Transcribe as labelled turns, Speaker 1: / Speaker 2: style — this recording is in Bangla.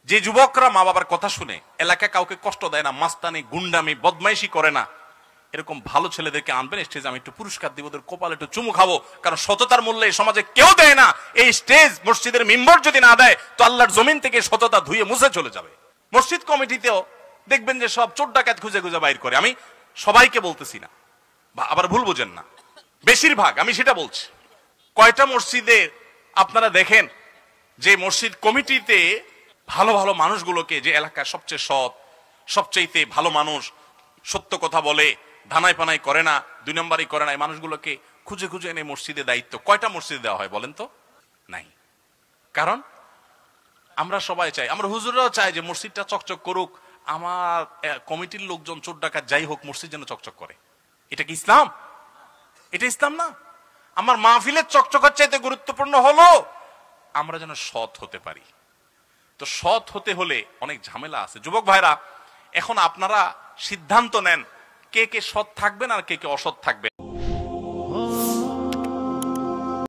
Speaker 1: যে যুবকরা মা বাবার কথা শুনে এলাকায় কাউকে কষ্ট দেয় না, মাস্তানি গুন্ডামি বদমাইশি করে না, এরকম ভালো ছেলেদেরকে আনবেন স্টেজে, আমি একটু পুরস্কার দিব, ওদের কপালে একটু চুমু খাবো। কারণ সততার মূল্য এই সমাজে কেউ দেয় না। এই স্টেজ মসজিদের মিম্বর যদি না দেয় তো আল্লাহর জমিন থেকে সততা ধুয়ে মুছে চলে যাবে। মসজিদ কমিটিতেও দেখবেন যে সব চোর ডাকাত খুঁজে খুঁজে বাইর করে। আমি সবাইকে বলতেছি না, আবার ভুল বোঝেন না, বেশিরভাগ আমি সেটা বলছি। কয়টা মসজিদে আপনারা দেখেন যে মসজিদ কমিটিতে ভালো ভালো মানুষগুলোকে, যে এলাকার সবচেয়ে সৎ, সবচেয়ে ভালো মানুষ, সত্য কথা বলে, ধানাই পানাই করে না, দুই নম্বরই করে না, এই মানুষগুলোকে খুঁজে খুঁজে এনে মসজিদে দায়িত্ব কয়টা মসজিদে দেওয়া হয় বলেন তো? নাই। কারণ আমরা সবাই চাই, আমরা হুজুররাও চাই যে মসজিদটা চকচক করুক, আমার কমিটির লোকজন চোর ডাকাত যাই হোক মসজিদ যেন চকচক করে। এটা কি ইসলাম? এটা ইসলাম না। আমার মাহফিলের চকচকার চাইতে গুরুত্বপূর্ণ হলো আমরা যেন সৎ হতে পারি। তো সৎ হতে হলে অনেক ঝামেলা আছে। যুবক ভাইরা, এখন আপনারা সিদ্ধান্ত নেন কে কে সৎ থাকবেন আর কে কে অসৎ থাকবেন।